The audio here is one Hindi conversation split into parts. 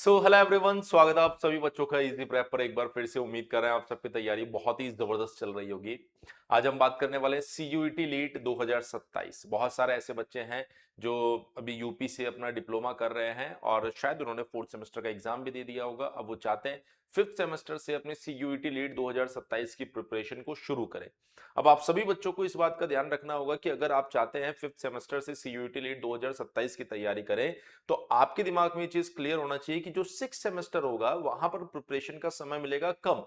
हेलो एवरीवन, स्वागत है आप सभी बच्चों का इजी प्रेप पर। एक बार फिर से उम्मीद कर रहे हैं आप सबकी तैयारी बहुत ही जबरदस्त चल रही होगी। आज हम बात करने वाले हैं सीयूईटी लीट 2027। बहुत सारे ऐसे बच्चे हैं जो अभी यूपी से अपना डिप्लोमा कर रहे हैं और शायद उन्होंने फोर्थ सेमेस्टर का एग्जाम भी दे दिया होगा। अब वो चाहते हैं फिफ्थ सेमेस्टर से अपने सीयूईटी लीट 2027 की प्रिपरेशन को शुरू करें। अब आप सभी बच्चों को इस बात का ध्यान रखना होगा कि अगर आप चाहते हैं फिफ्थ सेमेस्टर से सीयूईटी लीट 2027 की तैयारी करें, तो आपके दिमाग में ये चीज क्लियर होना चाहिए कि जो सिक्स सेमेस्टर होगा वहां पर प्रिपरेशन का समय मिलेगा कम,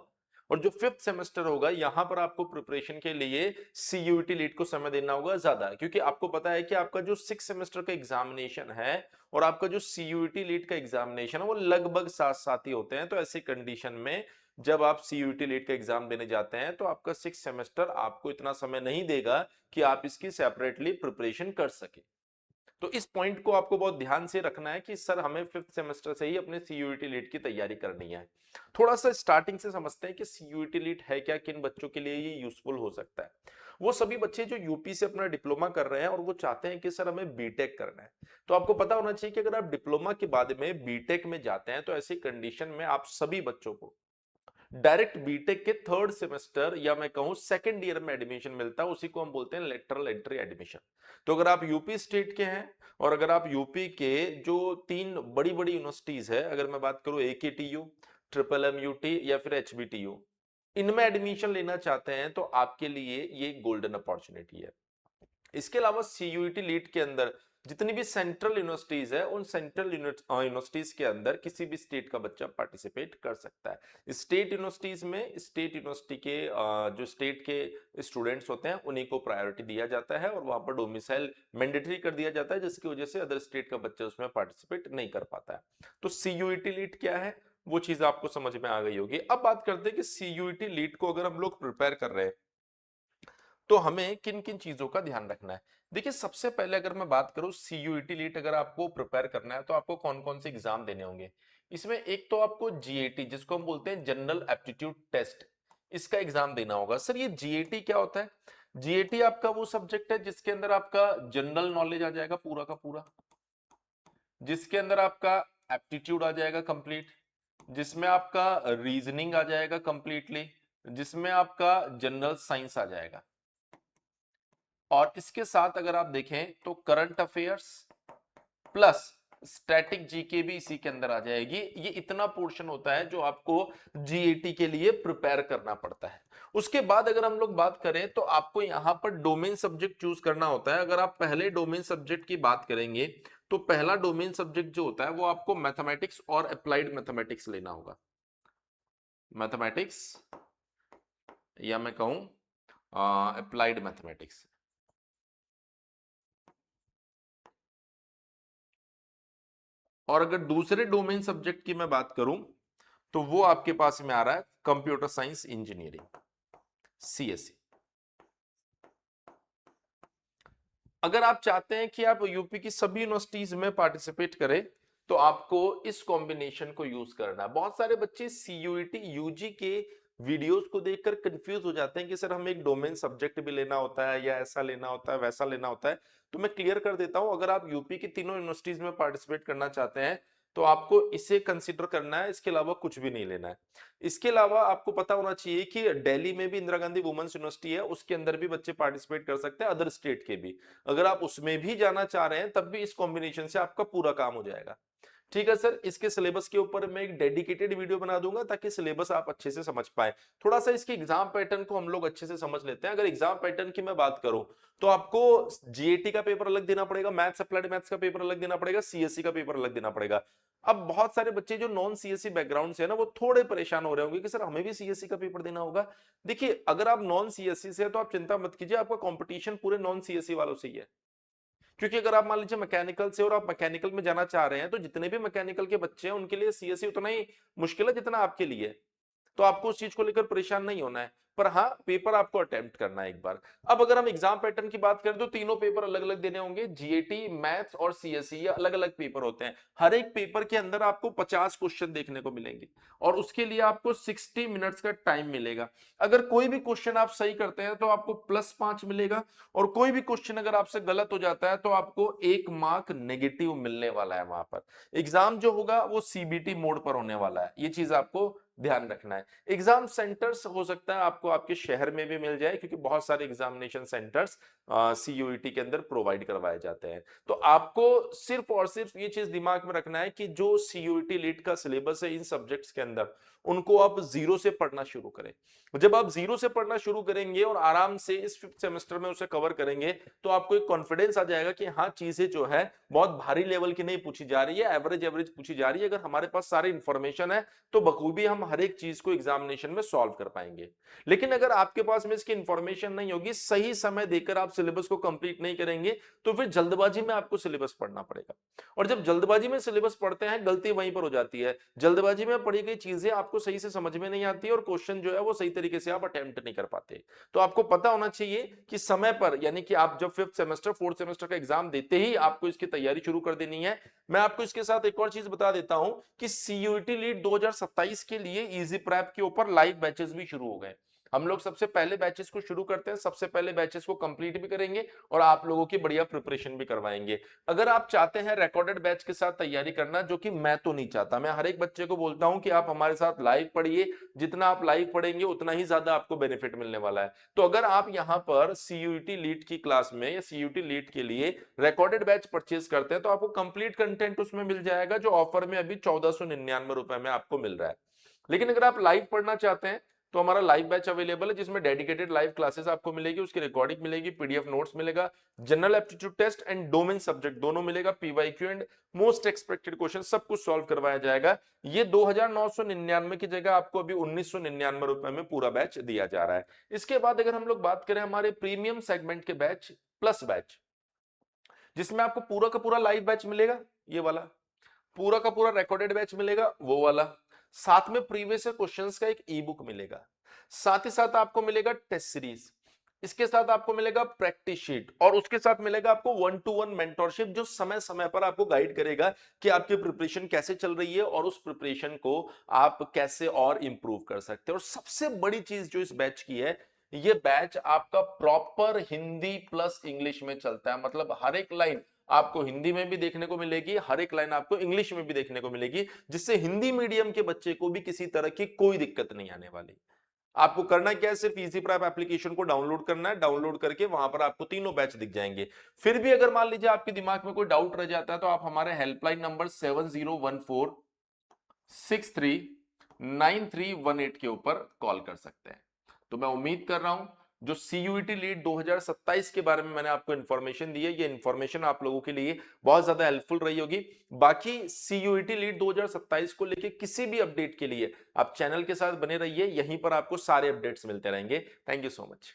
और जो फिफ्थ सेमेस्टर होगा यहां पर आपको प्रिपरेशन के लिए सीयूईटी लीट को समय देना होगा ज्यादा। क्योंकि आपको पता है कि आपका जो सिक्स सेमेस्टर का एग्जामिनेशन है और आपका जो सीयूईटी लीट का एग्जामिनेशन है वो लगभग साथ साथ ही होते हैं। तो ऐसी कंडीशन में जब आप सीयूईटी लीट का एग्जाम देने जाते हैं तो आपका सिक्स सेमेस्टर आपको इतना समय नहीं देगा कि आप इसकी सेपरेटली प्रिपरेशन कर सके। तो इस पॉइंट को आपको बहुत ध्यान से रखना है कि सर हमें फिफ्थ सेमेस्टर से ही अपने सीयूईटी लीट की तैयारी करनी है। थोड़ा सा स्टार्टिंग से समझते हैं कि सीयूईटी लीट है क्या, किन बच्चों के लिए ये यूजफुल हो सकता है। वो सभी बच्चे जो यूपी से अपना डिप्लोमा कर रहे हैं और वो चाहते हैं कि सर हमें बीटेक करना है। तो आपको पता होना चाहिए कि अगर आप डिप्लोमा के बाद में बीटेक में जाते हैं तो ऐसी कंडीशन में आप सभी बच्चों को डायरेक्ट बीटेक के थर्ड सेमेस्टर या मैं कहूं सेकंड ईयर में एडमिशन मिलता है। उसी को हम बोलते हैं लेटरल एंट्री एडमिशन। तो अगर आप यूपी स्टेट के हैं और अगर आप यूपी के जो तीन बड़ी बड़ी यूनिवर्सिटीज है, अगर मैं बात करूं एकेटीयू, ट्रिपल एमयूटी या फिर एचबीटीयू, इनमें एडमिशन लेना चाहते हैं तो आपके लिए ये गोल्डन अपॉर्चुनिटी है। इसके अलावा सीयूईटी लीट के अंदर जितनी भी सेंट्रल यूनिवर्सिटीज है उन सेंट्रल यूनिवर्सिटीज के अंदर किसी भी स्टेट का बच्चा पार्टिसिपेट कर सकता है। स्टेट यूनिवर्सिटीज में स्टेट यूनिवर्सिटी के जो स्टेट के स्टूडेंट्स होते हैं उन्हीं को प्रायोरिटी दिया जाता है और वहां पर डोमिसाइल मैंडेटरी कर दिया जाता है, जिसकी वजह से अदर स्टेट का बच्चा उसमें पार्टिसिपेट नहीं कर पाता है। तो सीयूईटी लीट क्या है वो चीज आपको समझ में आ गई होगी। अब बात करते हैं कि सीयूईटी लीट को अगर हम लोग प्रिपेयर कर रहे हैं तो हमें किन किन चीजों का ध्यान रखना है। देखिए, सबसे पहले अगर मैं बात करूं सीयूईटी लीट अगर आपको प्रिपेयर करना है तो आपको कौन कौन से एग्जाम देने होंगे। इसमें एक तो आपको जीएटी, जिसको हम बोलते हैं जनरल एप्टीट्यूड टेस्ट, इसका एग्जाम देना होगा। सर ये जीएटी क्या होता है? जीएटी आपका वो सब्जेक्ट है जिसके अंदर आपका जनरल नॉलेज आ जाएगा पूरा का पूरा, जिसके अंदर आपका एप्टीट्यूड आ जाएगा कंप्लीट, जिसमें आपका रीजनिंग आ जाएगा कंप्लीटली, जिसमें आपका जनरल साइंस आ जाएगा। और इसके साथ अगर आप देखें तो current affairs plus static GK भी इसी के अंदर आ जाएगी। ये इतना पोर्शन होता है जो आपको जीएटी के लिए प्रिपेयर करना पड़ता है। उसके बाद अगर हम लोग बात करें तो आपको यहां पर डोमेन सब्जेक्ट चूज करना होता है। अगर आप पहले डोमेन सब्जेक्ट की बात करेंगे तो पहला डोमेन सब्जेक्ट जो होता है वो आपको मैथमेटिक्स और अप्लाइड मैथमेटिक्स लेना होगा। मैथमेटिक्स या मैं कहूं अप्लाइड मैथमेटिक्स। और अगर दूसरे डोमेन सब्जेक्ट की मैं बात करूं तो वो आपके पास में आ रहा है कंप्यूटर साइंस इंजीनियरिंग, सीएसई। अगर आप चाहते हैं कि आप यूपी की सभी यूनिवर्सिटीज में पार्टिसिपेट करें तो आपको इस कॉम्बिनेशन को यूज करना है। बहुत सारे बच्चे सीयूईटी यूजी के वीडियोस को देखकर कंफ्यूज हो जाते हैं कि सर हमें एक डोमेन सब्जेक्ट भी लेना होता है या ऐसा लेना होता है वैसा लेना होता है। तो मैं क्लियर कर देता हूं, अगर आप यूपी की तीनों यूनिवर्सिटीज में पार्टिसिपेट करना चाहते हैं तो आपको इसे कंसीडर करना है, इसके अलावा कुछ भी नहीं लेना है। इसके अलावा आपको पता होना चाहिए कि दिल्ली में भी इंदिरा गांधी वुमेन्स यूनिवर्सिटी है, उसके अंदर भी बच्चे पार्टिसिपेट कर सकते हैं, अदर स्टेट के भी। अगर आप उसमें भी जाना चाह रहे हैं तब भी इस कॉम्बिनेशन से आपका पूरा काम हो जाएगा। ठीक है सर, इसके सिलेबस के ऊपर मैं एक डेडिकेटेड वीडियो बना दूंगा ताकि सिलेबस आप अच्छे से समझ पाए। थोड़ा सा इसके एग्जाम पैटर्न को हम लोग अच्छे से समझ लेते हैं। अगर एग्जाम पैटर्न की मैं बात करूं तो आपको जीएटी का पेपर अलग देना पड़ेगा, मैथ्स अप्लाइड मैथ्स का पेपर अलग देना पड़ेगा, सीएससी का पेपर अलग देना पड़ेगा। अब बहुत सारे बच्चे जो नॉन सीएससी बैकग्राउंड से है ना वो थोड़े परेशान हो रहे होंगे कि सर हमें भी सीएससी का पेपर देना होगा। देखिए, अगर आप नॉन सीएससी से है तो आप चिंता मत कीजिए, आपका कंपटीशन पूरे नॉन सीएससी वालों से ही है। क्योंकि अगर आप मान लीजिए मैकेनिकल से और आप मैकेनिकल में जाना चाह रहे हैं तो जितने भी मैकेनिकल के बच्चे हैं उनके लिए सीएससी उतना ही मुश्किल है जितना आपके लिए है। तो आपको उस चीज को लेकर परेशान नहीं होना है। पर हाँ पेपर आपको अटेम्प्ट करना है एक बार। अब अगर हम एग्जाम पैटर्न की बात करें तो तीनों पेपर अलग अलग देने होंगे, जीएटी, मैथ्स और सीएसई, ये अलग अलग पेपर होते हैं। हर एक पेपर के अंदर आपको 50 क्वेश्चन देखने को मिलेंगे और उसके लिए आपको 60 मिनट्स का टाइम मिलेगा। अगर कोई भी क्वेश्चन आप सही करते हैं तो आपको +5 मिलेगा, और कोई भी क्वेश्चन अगर आपसे गलत हो जाता है तो आपको 1 मार्क नेगेटिव मिलने वाला है। वहां पर एग्जाम जो होगा वो सीबीटी मोड पर होने वाला है, ये चीज आपको ध्यान रखना है। एग्जाम सेंटर्स हो सकता है आपको आपके शहर में भी मिल जाए, क्योंकि बहुत सारे एग्जामिनेशन सेंटर्स सीयूईटी के अंदर प्रोवाइड करवाए जाते हैं। तो आपको सिर्फ और सिर्फ ये चीज दिमाग में रखना है कि जो सीयूईटी लीड का सिलेबस है इन सब्जेक्ट्स के अंदर, उनको आप जीरो से पढ़ना शुरू करें। जब आप जीरो से पढ़ना शुरू करेंगे और आराम से इस 5th सेमेस्टर में उसे कवर करेंगे, तो आपको एक कॉन्फिडेंस आ जाएगा कि हाँ चीजें जो है बहुत भारी लेवल की नहीं पूछी जा रही है, एवरेज एवरेज पूछी जा रही है। अगर हमारे पास सारी इंफॉर्मेशन है तो बखूबी हम हर एक चीज को एग्जामिनेशन में सॉल्व कर पाएंगे। लेकिन अगर आपके पास में इसकी इंफॉर्मेशन नहीं होगी, सही समय देकर आप सिलेबस को कंप्लीट नहीं करेंगे, तो फिर जल्दबाजी में आपको सिलेबस पढ़ना पड़ेगा। और जब जल्दबाजी में सिलेबस पढ़ते हैं, गलती वहीं पर हो जाती है, जल्दबाजी में पढ़ी गई चीजें आपको सही से समझ में नहीं आती और क्वेश्चन जो है वो सही तरीके से आप अटेम्प्ट नहीं कर पाते। तो आपको पता होना चाहिए कि समय पर, यानी कि आप जब 5th सेमेस्टर 4th सेमेस्टर का एग्जाम देते ही आपको इसकी तैयारी शुरू कर देनी है। मैं आपको इसके साथ एक और चीज बता देता हूं कि सीयूईटी लीड 2027 के लिए इजी प्रैप के ऊपर लाइव बैचेस भी शुरू हो गए। हम लोग सबसे पहले बैचेस को शुरू करते हैं, सबसे पहले बैचेस को कंप्लीट भी करेंगे और आप लोगों की बढ़िया प्रिपरेशन भी करवाएंगे। अगर आप चाहते हैं रिकॉर्डेड बैच के साथ तैयारी करना, जो कि मैं तो नहीं चाहता, मैं हर एक बच्चे को बोलता हूं कि आप हमारे साथ लाइव पढ़िए, जितना आप लाइव पढ़ेंगे उतना ही ज्यादा आपको बेनिफिट मिलने वाला है। तो अगर आप यहां पर सीयूईटी लीड की क्लास में या सीयूईटी लीड के लिए रिकॉर्डेड बैच परचेज करते हैं, तो आपको कंप्लीट कंटेंट उसमें मिल जाएगा, जो ऑफर में अभी 1499 रुपए में आपको मिल रहा है। लेकिन अगर आप लाइव पढ़ना चाहते हैं तो हमारा लाइव बैच अवेलेबल है, जिसमें डेडिकेटेड लाइव क्लासेस आपको मिलेगी, उसकी रिकॉर्डिंग मिलेगी, पीडीएफ नोट्स मिलेगा, general aptitude test and domain subject दोनों मिलेगा, PYQ and most expected question सब कुछ सॉल्व करवाया जाएगा। ये 2999 की जगह आपको अभी 1999 रुपए में पूरा बैच दिया जा रहा है। इसके बाद अगर हम लोग बात करें हमारे प्रीमियम सेगमेंट के बैच, प्लस बैच, जिसमें आपको पूरा का पूरा लाइव बैच मिलेगा, ये वाला पूरा का पूरा रिकॉर्डेड बैच मिलेगा, वो वाला, साथ में प्रीवियस क्वेश्चंस का एक ई बुक मिलेगा, साथ ही साथ आपको मिलेगा टेस्ट सीरीज, इसके साथ आपको मिलेगा प्रैक्टिस शीट, और उसके साथ मिलेगा आपको 1-to-1 मेंटरशिप, जो समय समय पर आपको गाइड करेगा कि आपकी प्रिपरेशन कैसे चल रही है और उस प्रिपरेशन को आप कैसे और इंप्रूव कर सकते हैं। और सबसे बड़ी चीज जो इस बैच की है, ये बैच आपका प्रॉपर हिंदी प्लस इंग्लिश में चलता है। मतलब हर एक लाइन आपको हिंदी में भी देखने को मिलेगी, हर एक लाइन आपको इंग्लिश में भी देखने को मिलेगी, जिससे हिंदी मीडियम के बच्चे को भी किसी तरह की कोई दिक्कत नहीं आने वाली। आपको करना क्या है, सिर्फ इजी प्रैप एप्लीकेशन को डाउनलोड करना है, डाउनलोड करके वहां पर आपको तीनों बैच दिख जाएंगे। फिर भी अगर मान लीजिए आपके दिमाग में कोई डाउट रह जाता है, तो आप हमारे हेल्पलाइन नंबर 7014639318 के ऊपर कॉल कर सकते हैं। तो मैं उम्मीद कर रहा हूं जो सीयूईटी लीड 2027 के बारे में मैंने आपको इन्फॉर्मेशन दी है, ये इन्फॉर्मेशन आप लोगों के लिए बहुत ज्यादा हेल्पफुल रही होगी। बाकी सीयूईटी लीड 2027 को लेके किसी भी अपडेट के लिए आप चैनल के साथ बने रहिए, यहीं पर आपको सारे अपडेट्स मिलते रहेंगे। Thank you so much.